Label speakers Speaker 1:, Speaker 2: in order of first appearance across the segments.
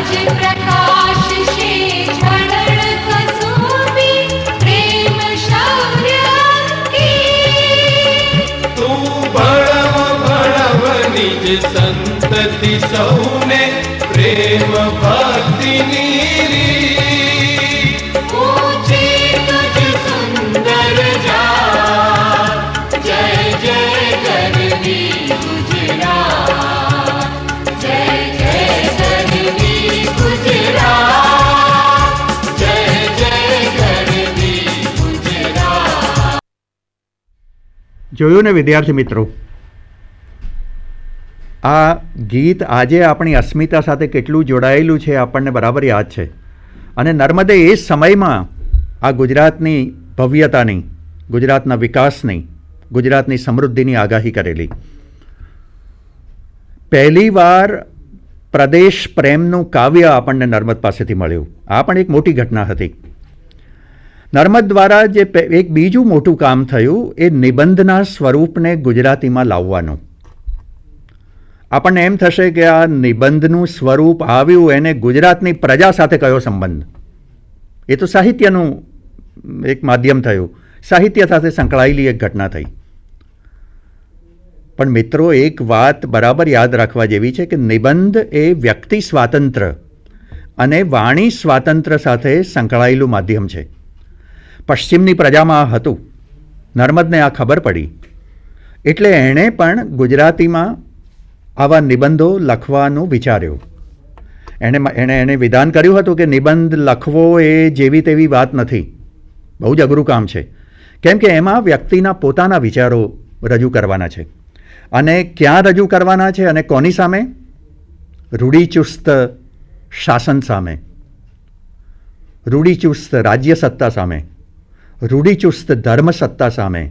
Speaker 1: अज प्रकाश से झड़ड़ कसुमी प्रेम शौर्य की।
Speaker 2: तू भड़व भड़व निज संतति सौने प्रेम भक्ति नीरी।
Speaker 1: ऊंची तुझ सुंदर जात जय जय करनी गुजरात। जय जय करनी गुजरात। जय जय करनी गुजरात।
Speaker 3: જોયું ને વિદ્યાર્થી મિત્રો, આ ગીત આજે આપણી અસ્મિતા સાથે કેટલું જોડાયેલું છે આપણને બરાબર યાદ છે. અને નર્મદે એ સમયમાં આ ગુજરાતની ભવ્યતાની, ગુજરાતના વિકાસની, ગુજરાતની સમૃદ્ધિની આગાહી કરેલી. પહેલીવાર પ્રદેશ પ્રેમનું કાવ્ય આપણને નર્મદ પાસેથી મળ્યું. આ પણ એક મોટી ઘટના હતી. નર્મદ દ્વારા જે એક બીજું મોટું કામ થયું એ નિબંધના સ્વરૂપને ગુજરાતીમાં લાવવાનું. આપણને એમ થશે કે આ નિબંધનું સ્વરૂપ આવ્યું એને ગુજરાતની પ્રજા સાથે કયો સંબંધ? એ તો સાહિત્યનું એક માધ્યમ થયું, સાહિત્ય સાથે સંકળાયેલી એક ઘટના થઈ. પણ મિત્રો, એક વાત બરાબર યાદ રાખવા જેવી છે કે નિબંધ એ વ્યક્તિ સ્વાતંત્ર્ય અને વાણી સ્વાતંત્ર્ય સાથે સંકળાયેલું માધ્યમ છે. પશ્ચિમની પ્રજામાં આ હતું. નર્મદને આ ખબર પડી એટલે એણે પણ ગુજરાતીમાં આવા નિબંધો લખવાનું વિચાર્યું. એણે વિધાન કર્યું હતું કે નિબંધ લખવો એ જેવી તેવી વાત નથી, બહુ જ અઘરું કામ છે. કેમ કે એમાં વ્યક્તિના પોતાના વિચારો રજૂ કરવાના છે. અને ક્યાં રજૂ કરવાના છે અને કોની સામે? રૂઢિચુસ્ત શાસન સામે, રૂઢિચુસ્ત રાજ્ય સત્તા સામે, રૂઢિચુસ્ત ધર્મ સત્તા સામે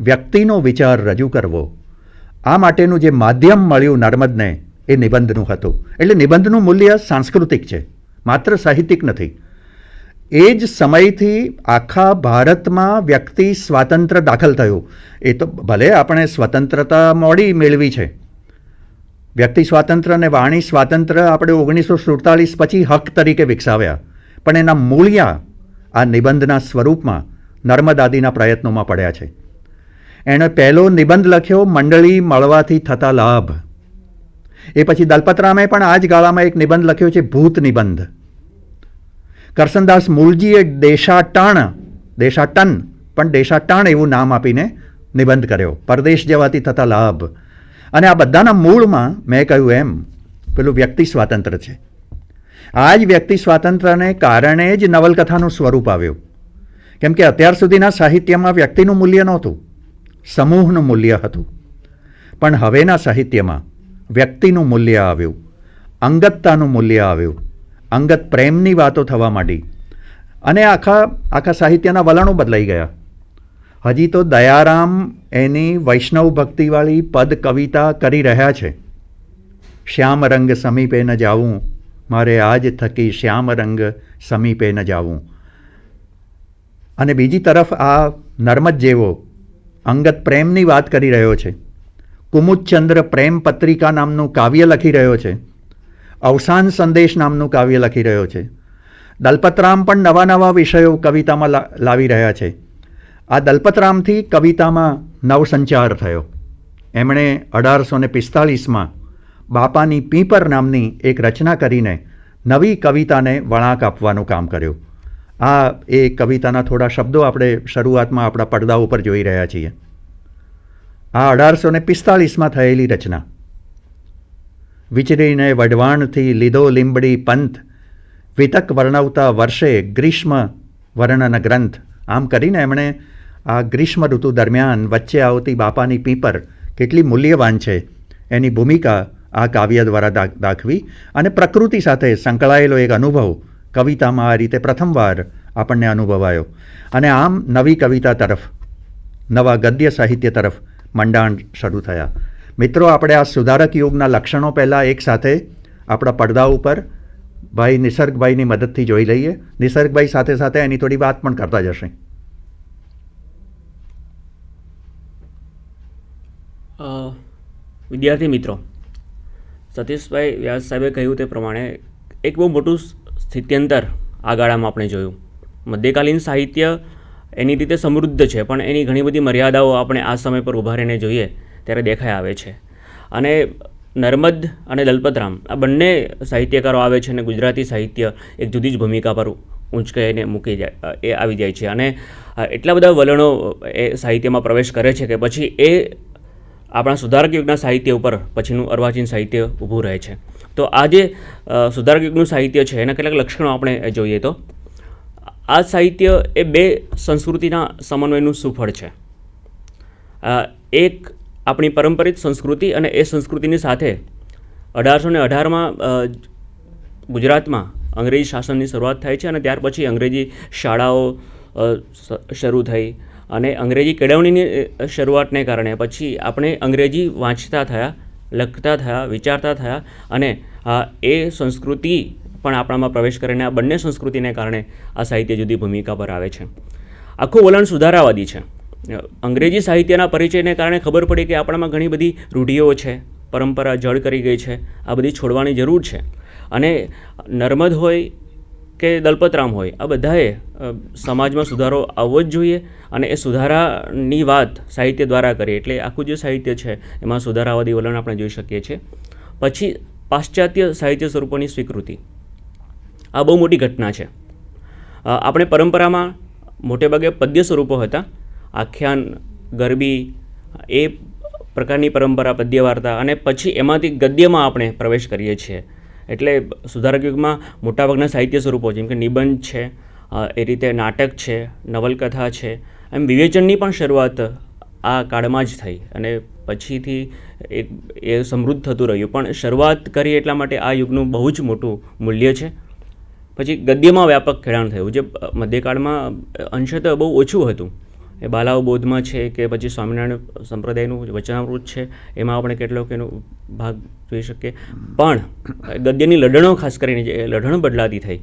Speaker 3: વ્યક્તિનો વિચાર રજૂ કરવો. આ માટેનું જે માધ્યમ મળ્યું નર્મદને એ નિબંધનું હતું. એટલે નિબંધનું મૂલ્ય સાંસ્કૃતિક છે, માત્ર સાહિત્યિક નથી. એ જ સમયથી આખા ભારતમાં વ્યક્તિ સ્વાતંત્ર્ય દાખલ થયું. એ તો ભલે આપણે સ્વતંત્રતા મોડી મેળવી છે, વ્યક્તિ સ્વાતંત્ર્ય અને વાણી સ્વાતંત્ર્ય આપણે 1947 પછી હક તરીકે વિકસાવ્યા, પણ એના મૂળિયા આ નિબંધના સ્વરૂપમાં નર્મદ આદિના પ્રયત્નોમાં પડ્યા છે. એણે પહેલો નિબંધ લખ્યો મંડળી મળવાથી થતા લાભ. એ પછી દલપતરામે પણ આ જ ગાળામાં એક નિબંધ લખ્યો છે ભૂત નિબંધ. કરસનદાસ મૂળજીએ દેશાટન પણ દેશાટન એવું નામ આપીને નિબંધ કર્યો, પરદેશ જવાથી થતા લાભ. અને આ બધાના મૂળમાં મેં કહ્યું એમ પેલું વ્યક્તિ સ્વાતંત્ર્ય છે. આ જ વ્યક્તિ સ્વાતંત્ર્યને કારણે જ નવલકથાનું સ્વરૂપ આવ્યું. કેમ કે અત્યાર સુધીના સાહિત્યમાં વ્યક્તિનું મૂલ્ય નહોતું, સમૂહનું મૂલ્ય હતું. પણ હવેના સાહિત્યમાં વ્યક્તિનું મૂલ્ય આવ્યું, અંગતતાનું મૂલ્ય આવ્યું, અંગત પ્રેમની વાતો થવા માંડી અને આખા સાહિત્યના વલણો બદલાઈ ગયા. હજી તો દયારામ એની વૈષ્ણવ ભક્તિવાળી પદ કવિતા કરી રહ્યા છે. શ્યામ રંગ સમીપે ન જાવું, મારે આજ થકી શ્યામ રંગ સમીપે ન જાવું. અને બીજી તરફ આ નર્મદ જેવો અંગત પ્રેમની વાત કરી રહ્યો છે. કુમુદચંદ્ર પ્રેમ પત્રિકા નામનું કાવ્ય લખી રહ્યો છે. અવસાન સંદેશ નામનું કાવ્ય લખી રહ્યો છે. દલપતરામ પણ નવા નવા વિષયો કવિતામાં લાવી રહ્યા છે. આ દલપતરામથી કવિતામાં નવસંચાર થયો. એમણે 1845માં બાપાની પીપર નામની એક રચના કરીને નવી કવિતાને વળાંક આપવાનું કામ કર્યું. આ એ કવિતાના થોડા શબ્દો આપણે શરૂઆતમાં આપણા પડદા ઉપર જોઈ રહ્યા છીએ. આ 1845માં થયેલી રચના. વિચરીને વઢવાણથી લીધો લીંબડી પંથ, વિતક વર્ણવતા વર્ષે ગ્રીષ્મ વર્ણન ગ્રંથ. આમ કરીને એમણે આ ગ્રીષ્મ ઋતુ દરમિયાન વચ્ચે આવતી બાપાની પીપર કેટલી મૂલ્યવાન છે એની ભૂમિકા આ કાવ્ય દ્વારા દાખવી અને પ્રકૃતિ સાથે સંકળાયેલો એક અનુભવ કવિતામાં આ રીતે પ્રથમવાર આપણને અનુભવાયો. અને આમ નવી કવિતા તરફ, નવા ગદ્ય સાહિત્ય તરફ મંડાણ શરૂ થયા. મિત્રો, આપણે આ સુધારક યુગના લક્ષણો પહેલાં એક સાથે આપણા પડદા ઉપર ભાઈ નિસર્ગભાઈની મદદથી જોઈ લઈએ. નિસર્ગભાઈ સાથે સાથે એની થોડી વાત પણ કરતા જશે.
Speaker 4: વિદ્યાર્થી મિત્રો, સતીશભાઈ વ્યાસ સાહેબે કહ્યું તે પ્રમાણે એક બહુ મોટું સ્થિત્યંતર આ ગાળામાં આપણે જોયું. મધ્યકાલીન સાહિત્ય એની રીતે સમૃદ્ધ છે, પણ એની ઘણી બધી મર્યાદાઓ આપણે આ સમય પર ઊભા રહીને જોઈએ ત્યારે દેખાઈ આવે છે. અને નર્મદ અને દલપતરામ આ બંને સાહિત્યકારો આવે છે અને ગુજરાતી સાહિત્ય એક જુદી જ ભૂમિકા પર ઊંચકાઈને મૂકી જાય એ આવી જાય છે. અને એટલા બધા વલણો એ સાહિત્યમાં પ્રવેશ કરે છે કે પછી એ આપણા સુધારક યુગના સાહિત્ય ઉપર પછીનું અર્વાચીન સાહિત્ય ઊભું રહે છે. તો આ જે સુધારક યુગનું સાહિત્ય છે એના કેટલાક લક્ષણો આપણે જોઈએ તો આ સાહિત્ય એ બે સંસ્કૃતિના સમન્વયનું સુફળ છે. એક આપણી પરંપરિત સંસ્કૃતિ અને એ સંસ્કૃતિની સાથે 1818માં ગુજરાતમાં અંગ્રેજી શાસનની શરૂઆત થાય છે અને ત્યાર પછી અંગ્રેજી શાળાઓ શરૂ થઈ અને અંગ્રેજી કેળવણીની શરૂઆતને કારણે પછી આપણે અંગ્રેજી વાંચતા થયા, લખતા થયા, વિચારતા થયા અને એ સંસ્કૃતિ પણ આપણામાં પ્રવેશ કરીને આ બંને સંસ્કૃતિને કારણે આ સાહિત્ય જુદી ભૂમિકા પર આવે છે. આખું વલણ સુધારાવાદી છે. અંગ્રેજી સાહિત્યના પરિચયને કારણે ખબર પડી કે આપણામાં ઘણી બધી રૂઢિઓ છે, પરંપરા જડ કરી ગઈ છે, આ બધી છોડવાની જરૂર છે. અને નર્મદ હોય કે દલપતરામ હોય આ બધાએ સમાજમાં સુધારો આવવો જ જોઈએ અને એ સુધારાની વાત સાહિત્ય દ્વારા કરીએ એટલે આખું જે સાહિત્ય છે એમાં સુધારાવાદી વલણ આપણે જોઈ શકીએ છીએ. પછી પાશ્ચાત્ય સાહિત્ય સ્વરૂપોની સ્વીકૃતિ આ બહુ મોટી ઘટના છે. આપણે પરંપરામાં મોટે ભાગે પદ્ય સ્વરૂપો હતા, આખ્યાન, ગરબી એ પ્રકારની પરંપરા, પદ્ય વાર્તા, અને પછી એમાંથી ગદ્યમાં આપણે પ્રવેશ કરીએ છીએ. એટલે સુધારક યુગમાં મોટાભાગના સાહિત્ય સ્વરૂપો જેમ કે નિબંધ છે, એ રીતે નાટક છે, નવલકથા છે, એમ વિવેચનની પણ શરૂઆત આ કાળમાં જ થઈ અને પછીથી એ સમૃદ્ધ થતું રહ્યું. પણ શરૂઆત કરી એટલા માટે આ યુગનું બહુ જ મોટું મૂલ્ય છે. પછી ગદ્યમાં વ્યાપક ખેડાણ થયું જે મધ્યકાળમાં અંશતઃ બહુ ઓછું હતું. એ બાલાવબોધમાં છે કે પછી સ્વામિનારાયણ સંપ્રદાયનું વચનામૃત છે એમાં આપણે કેટલોક એનો ભાગ જોઈ શકીએ. પણ ગદ્યની લઢણો ખાસ કરીને જે લઢણ બદલાતી થઈ,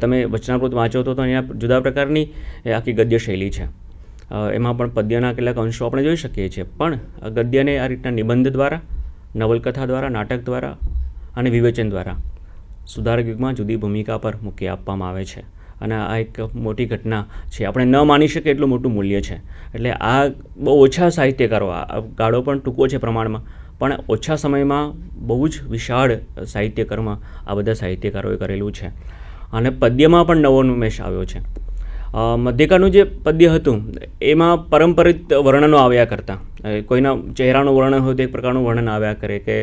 Speaker 4: તમે વચનામૃત વાંચો તો અહીંયા જુદા પ્રકારની આખી ગદ્ય શૈલી છે. એમાં પણ પદ્યના કેટલાક અંશો આપણે જોઈ શકીએ છીએ. પણ ગદ્યને આ રીતના નિબંધ દ્વારા, નવલકથા દ્વારા, નાટક દ્વારા અને વિવેચન દ્વારા સુધારક યુગમાં જુદી ભૂમિકા પર મૂકી આપવામાં આવે છે. અને આ એક મોટી ઘટના છે, આપણે ન માની શકીએ એટલું મોટું મૂલ્ય છે. એટલે આ બહુ ઓછા સાહિત્યકારો, આ ગાળો પણ ટૂંકો છે પ્રમાણમાં, પણ ઓછા સમયમાં બહુ જ વિશાળ સાહિત્યકર્મ આ બધા સાહિત્યકારોએ કરેલું છે. અને પદ્યમાં પણ નવો ઉન્મેષ આવ્યો છે. મધ્યકાળનું જે પદ્ય હતું એમાં પરંપરિત વર્ણનો આવ્યા કરતા. કોઈના ચહેરાનું વર્ણન હોય તો એક પ્રકારનું વર્ણન આવ્યા કરે કે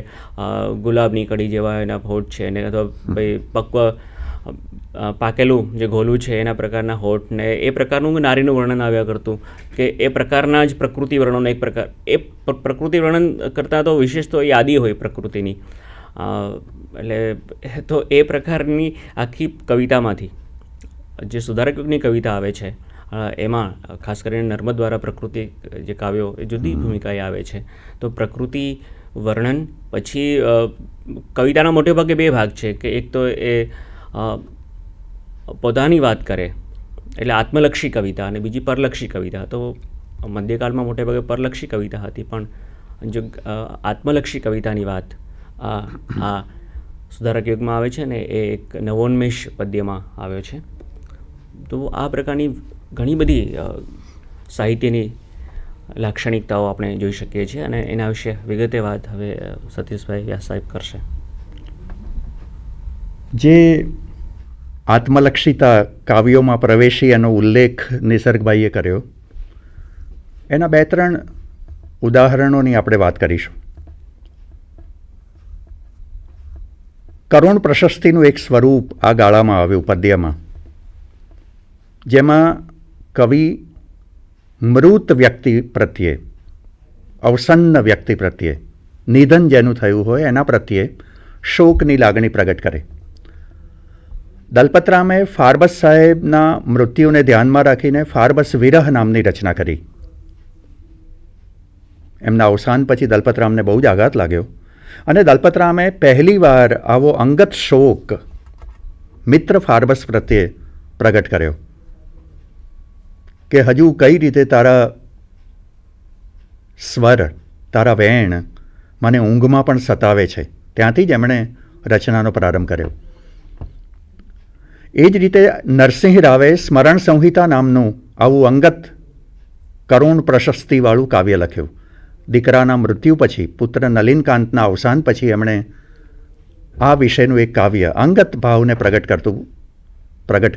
Speaker 4: ગુલાબની કડી જેવા એના હોઠ છે ને, અથવા ભાઈ પક્વ પાકેલું જે ઘોલું છે એના પ્રકારના હોઠ ને એ પ્રકારનું નારીનું વર્ણન આવ્યા કરતું કે એ પ્રકારના જ પ્રકૃતિ વર્ણનો એક પ્રકાર. એ પ્રકૃતિ વર્ણન કરતાં તો વિશેષ તો એ આદિ હોય પ્રકૃતિની. એટલે તો એ પ્રકારની આખી કવિતામાંથી જે સુધારક યુગની કવિતા આવે છે એમાં ખાસ કરીને નર્મદ દ્વારા પ્રકૃતિ જે કાવ્યો એ જુદી ભૂમિકાએ આવે છે. તો પ્રકૃતિ વર્ણન પછી કવિતાના મોટે ભાગે બે ભાગ છે કે એક તો એ પોતાની વાત કરે એટલે આત્મલક્ષી કવિતા અને બીજી પરલક્ષી કવિતા. તો મધ્યકાળમાં મોટે ભાગે પરલક્ષી કવિતા હતી, પણ જો આત્મલક્ષી કવિતાની વાત આ સુધારક યુગમાં આવે છે ને એ એક નવોન્મેષ પદ્યમાં આવ્યો છે. તો આ પ્રકારની ઘણી બધી સાહિત્યની લાક્ષણિકતાઓ આપણે જોઈ શકીએ છીએ અને એના વિશે વિગતે વાત હવે સતીશભાઈ વ્યાસ સાહેબ કરશે.
Speaker 3: જે આત્મલક્ષિતા કાવ્યોમાં પ્રવેશી એનો ઉલ્લેખ નિસર્ગભાઈએ કર્યો, એના 2-3 ઉદાહરણોની આપણે વાત કરીશું. કરુણ પ્રશસ્તિનું એક સ્વરૂપ આ ગાળામાં આવ્યું પદ્યમાં, જેમાં કવિ મૃત વ્યક્તિ પ્રત્યે, અવસન્ન વ્યક્તિ પ્રત્યે, નિધન જેનું થયું હોય એના પ્રત્યે શોકની લાગણી પ્રગટ કરે. દલપતરામે ફારબસ સાહેબના મૃત્યુને ધ્યાનમાં રાખીને ફારબસ વિરહ નામની રચના કરી. એમના અવસાન પછી દલપતરામને બહુ જ આઘાત લાગ્યો અને દલપતરામે પહેલીવાર આવો અંગત શોક મિત્ર ફારબસ પ્રત્યે પ્રગટ કર્યો કે હજુ કઈ રીતે તારા સ્વર, તારા વેણ મને ઊંઘમાં પણ સતાવે છે. ત્યાંથી જ એમણે રચનાનો પ્રારંભ કર્યો. એ જ રીતે નરસિંહ રાવે સ્મરણ સંહિતા નામનું આવું અંગત કરુણ પ્રશસ્તિવાળું કાવ્ય લખ્યું. દીકરાના મૃત્યુ પછી, પુત્ર નલિનકાંતના અવસાન પછી એમણે આ વિષયનું એક કાવ્ય અંગત ભાવને પ્રગટ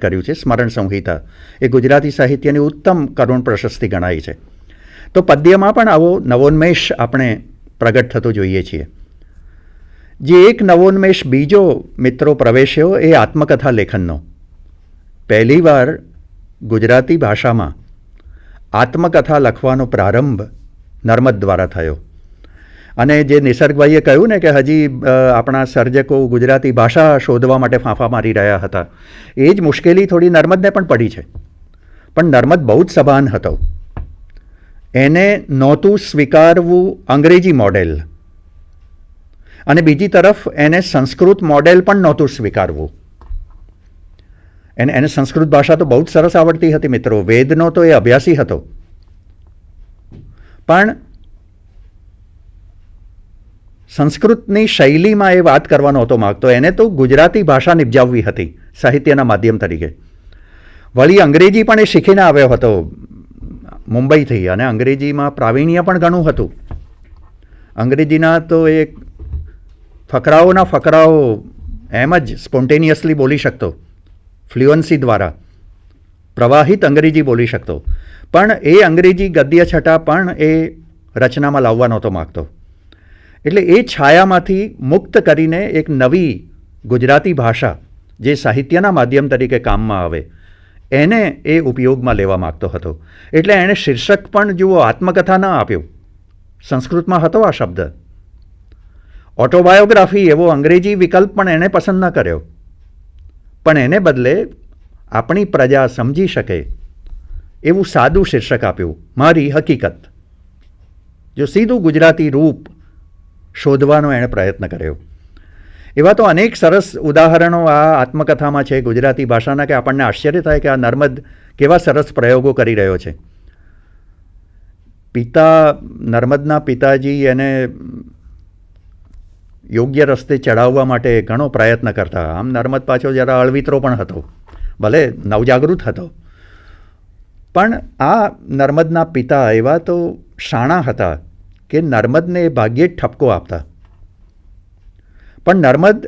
Speaker 3: કર્યું છે. સ્મરણ સંહિતા એ ગુજરાતી સાહિત્યની ઉત્તમ કરુણ પ્રશસ્તિ ગણાય છે. તો પદ્યમાં પણ આવો નવોન્મેષ આપણે પ્રગટ થતો જોઈએ છીએ. જે એક નવોન્મેષ બીજો મિત્રો પ્રવેશ્યો એ આત્મકથા લેખનનો. પહેલીવાર ગુજરાતી ભાષામાં આત્મકથા લખવાનો પ્રારંભ નર્મદ દ્વારા થયો. અને જે નિસર્ગભાઈએ કહ્યું ને કે હજી આપણા સર્જકો ગુજરાતી ભાષા શોધવા માટે ફાંફા મારી રહ્યા હતા, એ જ મુશ્કેલી થોડી નર્મદને પણ પડી છે. પણ નર્મદ બહુ જ સભાન હતો. એને નહોતું સ્વીકારવું અંગ્રેજી મોડેલ, અને બીજી તરફ એને સંસ્કૃત મોડેલ પણ નહોતું સ્વીકારવું. એને સંસ્કૃત ભાષા તો બહુ જ સરસ આવડતી હતી મિત્રો, વેદનો તો એ અભ્યાસી હતો. પણ સંસ્કૃતની શૈલીમાં એ વાત કરવા નહોતો માગતો. એને તો ગુજરાતી ભાષા નિપજાવવી હતી સાહિત્યના માધ્યમ તરીકે. વળી અંગ્રેજી પણ એ શીખીને આવ્યો હતો મુંબઈથી, અને અંગ્રેજીમાં પ્રાવીણ્ય પણ ઘણું હતું. અંગ્રેજીના તો એ ફકરાઓના ફકરાઓ એમ જ સ્પોન્ટેનિયસલી બોલી શકતો, ફ્લુઅન્સી દ્વારા પ્રવાહિત અંગ્રેજી બોલી શકતો. પણ એ અંગ્રેજી ગદ્ય છટા પણ એ રચનામાં લાવવા નહોતો માગતો. એટલે એ છાયામાંથી મુક્ત કરીને એક નવી ગુજરાતી ભાષા જે સાહિત્યના માધ્યમ તરીકે કામમાં આવે એને એ ઉપયોગમાં લેવા માગતો હતો. એટલે એણે શીર્ષક પણ જુઓ આત્મકથા ન આપ્યું, સંસ્કૃતમાં હતો આ શબ્દ. ઓટોબાયોગ્રાફી એવો અંગ્રેજી વિકલ્પ પણ એણે પસંદ ન કર્યો, પણ એને બદલે આપણી પ્રજા સમજી શકે એવું સાદું શીર્ષક આપ્યું, મારી હકીકત. જો સીધું ગુજરાતી રૂપ શોધવાનો એણે પ્રયત્ન કર્યો. એવા તો અનેક સરસ ઉદાહરણો આ આત્મકથામાં છે ગુજરાતી ભાષાના કે આપણને આશ્ચર્ય થાય કે આ નર્મદ કેવા સરસ પ્રયોગો કરી રહ્યો છે. નર્મદના પિતાજી એને યોગ્ય રસ્તે ચડાવવા માટે ઘણો પ્રયત્ન કરતા. આમ નર્મદ પાછો જરા અળવિતરો પણ હતો, ભલે નવજાગૃત હતો, પણ આ નર્મદના પિતા એવા તો શાણા હતા કે નર્મદને ભાગ્યે જ ઠપકો આપતા. પણ નર્મદ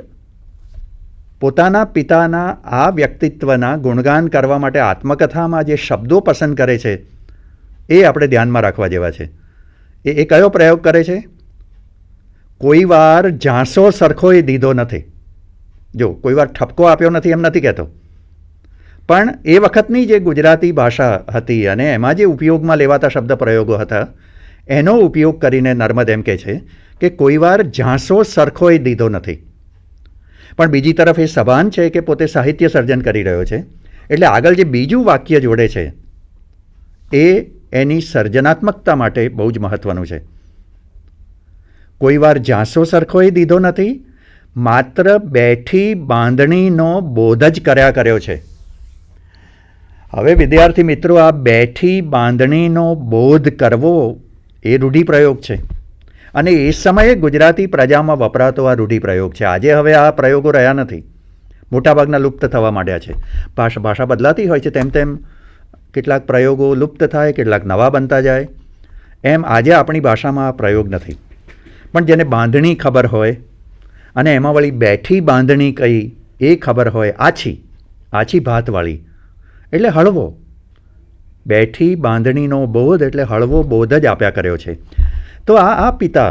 Speaker 3: પોતાના પિતાના આ વ્યક્તિત્વના ગુણગાન કરવા માટે આત્મકથામાં જે શબ્દો પસંદ કરે છે એ આપણે ધ્યાનમાં રાખવા જેવા છે. એ કયો પ્રયોગ કરે છે? કોઈ વાર ઝાંસો સરખોય દીધો નથી. જો કોઈ વાર ઠપકો આપ્યો નથી એમ નથી કહેતો, પણ એ વખતની જે ગુજરાતી ભાષા હતી અને એમાં જે ઉપયોગમાં લેવાતા શબ્દ પ્રયોગો હતા એનો ઉપયોગ કરીને નર્મદ એમ કહે છે કે કોઈ વાર ઝાંસો સરખોય દીધો નથી. પણ બીજી તરફ એ સભાન છે કે પોતે સાહિત્ય સર્જન કરી રહ્યો છે. એટલે આગળ જે બીજું વાક્ય જોડે છે એ એની સર્જનાત્મકતા માટે બહુ જ મહત્ત્વનું છે. કોઈ વાર ઝાંસો સરખોય દીધો નથી, માત્ર બેઠી બાંધણીનો બોધ જ કર્યો છે. હવે વિદ્યાર્થી મિત્રો, આ બેઠી બાંધણીનો બોધ કરવો એ રૂઢિપ્રયોગ છે, અને એ સમયે ગુજરાતી પ્રજામાં વપરાતો આ રૂઢિપ્રયોગ છે. આજે હવે આ પ્રયોગો રહ્યા નથી, મોટાભાગના લુપ્ત થવા માંડ્યા છે. ભાષા બદલાતી હોય છે તેમ તેમ કેટલાક પ્રયોગો લુપ્ત થાય, કેટલાક નવા બનતા જાય. એમ આજે આપણી ભાષામાં આ પ્રયોગ નથી. પણ જેને બાંધણી ખબર હોય અને એમાં વળી બેઠી બાંધણી કઈ એ ખબર હોય, આછી ભાતવાળી, એટલે હળવો. બેઠી બાંધણીનો બોધ એટલે હળવો બોધ જ આપ્યા કર્યો છે. તો આ પિતા,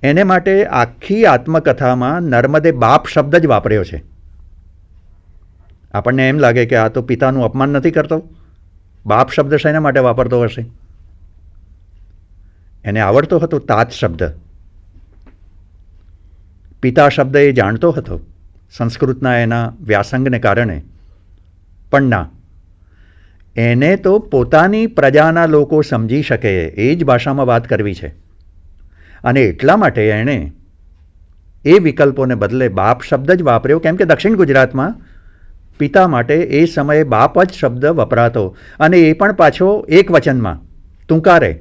Speaker 3: એને માટે આખી આત્મકથામાં નર્મદે બાપ શબ્દ જ વાપર્યો છે. આપણને એમ લાગે કે આ તો પિતાનું અપમાન નથી કરતો, બાપ શબ્દ શેના માટે વાપરતો હશે? એને આવડતો હતો તાત શબ્દ. પિતા શબ્દ એ જાણતો હતો સંસ્કૃતના એના વ્યાસંગને કારણે, પણ ના, એને તો પોતાની પ્રજાના લોકો સમજી શકે એ જ ભાષામાં વાત કરવી છે. અને એટલા માટે એણે એ વિકલ્પોને બદલે બાપ શબ્દ જ વાપર્યો, કેમ કે દક્ષિણ ગુજરાતમાં પિતા માટે એ સમયે બાપ જ શબ્દ વપરાતો, અને એ પણ પાછો એક વચનમાં, તુંકારે,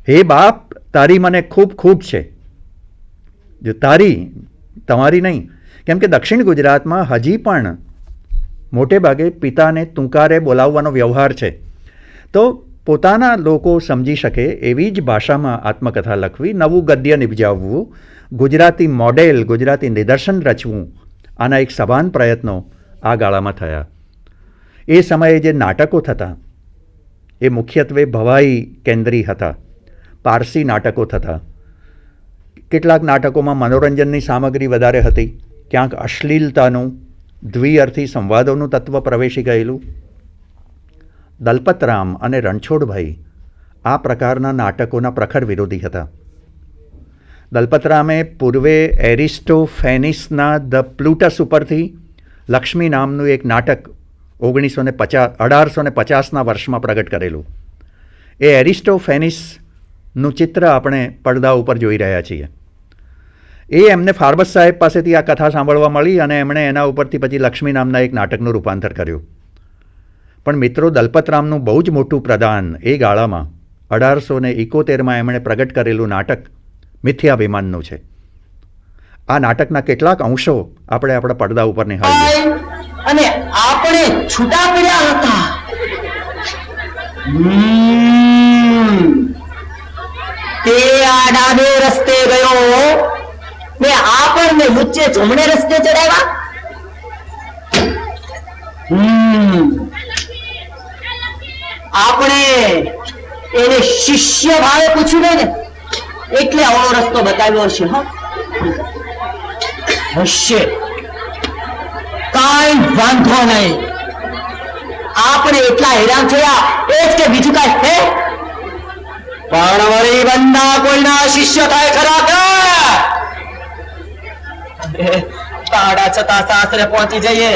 Speaker 3: હે બાપ તારી મને ખૂબ ખૂબ છે. જો તારી, તમારી નહીં, કેમ કે દક્ષિણ ગુજરાતમાં હજી પણ મોટે ભાગે પિતાને તુંકારે બોલાવવાનો વ્યવહાર છે. તો પોતાના લોકો સમજી શકે એવી જ ભાષામાં આત્મકથા લખવી, નવું ગદ્ય નિપજાવવું, ગુજરાતી મોડેલ, ગુજરાતી નિદર્શન રચવું, આના એક સભાન પ્રયત્નો આ ગાળામાં થયા. એ સમયે જે નાટકો થતા એ મુખ્યત્વે ભવાઈ કેન્દ્રી હતા, પારસી નાટકો થતા. કેટલાક નાટકોમાં મનોરંજનની સામગ્રી વધારે હતી, ક્યાંક અશ્લીલતાનું, દ્વિઅર્થી સંવાદોનું તત્વ પ્રવેશી ગયેલું. દલપતરામ અને રણછોડભાઈ આ પ્રકારના નાટકોના પ્રખર વિરોધી હતા. દલપતરામે પૂર્વે એરિસ્ટોફેનિસના ધ પ્લુટસ ઉપરથી લક્ષ્મી નામનું એક નાટક 1850ના વર્ષમાં પ્રગટ કરેલું. એ એરિસ્ટોફેનિસનું ચિત્ર આપણે પડદા ઉપર જોઈ રહ્યા છીએ. એ એમને ફાર્બસ સાહેબ પાસેથી આ કથા સાંભળવા મળી અને એમણે એના ઉપરથી પછી લક્ષ્મી નામના એક નાટકનું રૂપાંતર કર્યું. પણ મિત્રો, દલપતરામનું બહુ જ મોટું પ્રદાન એ ગાળામાં 1871માં એમણે પ્રગટ કરેલું નાટક મિથ્યાભિમાનનું છે. આ નાટકના કેટલાક અંશો આપણે આપણા પડદા ઉપર નિહાળીએ.
Speaker 5: અને આપણે છૂટા પડ્યા હતા. તે આ ડાબે રસ્તે ગયો ને આપણને મુચ્ચે જમણે રસ્તે ચડાવ્યા. આપણે એને શિષ્ય ભાવે પૂછ્યું ને એટલે આવડો રસ્તો બતાવ્યો હશે. હશે, કાંઈ વાંધો નહીં. આપણે એટલા હેરાન થયા એ જ કે બીજું કાંઈ હે? પણ વળી બંદા કોઈના શિષ્ય થાય ખરા કે? તાડા છતાં સાસરે પહોંચી જઈએ.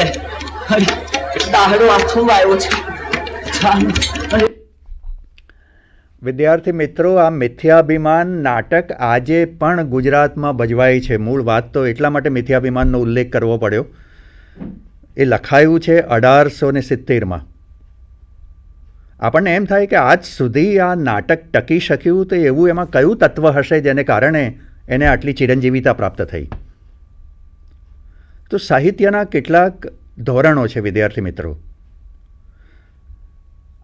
Speaker 5: દાહડો આખું આવ્યો છે.
Speaker 3: વિદ્યાર્થી મિત્રો, આ મિથ્યાભિમાન નાટક આજે પણ ગુજરાતમાં ભજવાય છે. મૂળ વાત તો એટલા માટે મિથ્યાભિમાનનો ઉલ્લેખ કરવો પડ્યો. એ લખાયું છે 1870માં. આપણને એમ થાય કે આજ સુધી આ નાટક ટકી શક્યું તો એવું એમાં કયું તત્વ હશે જેને કારણે એને આટલી ચિરંજીવિતા પ્રાપ્ત થઈ? તો સાહિત્યના કેટલાક ધોરણો છે વિદ્યાર્થી મિત્રો.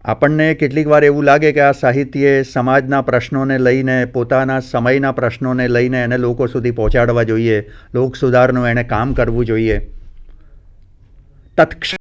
Speaker 3: આપણને કેટલીક વાર એવું લાગે કે આ સાહિત્યે સમાજના પ્રશ્નોને લઈને, પોતાના સમયના પ્રશ્નોને લઈને એને લોકો સુધી પહોંચાડવા જોઈએ, લોક સુધારનું એણે કામ કરવું જોઈએ. તત્ક્ષ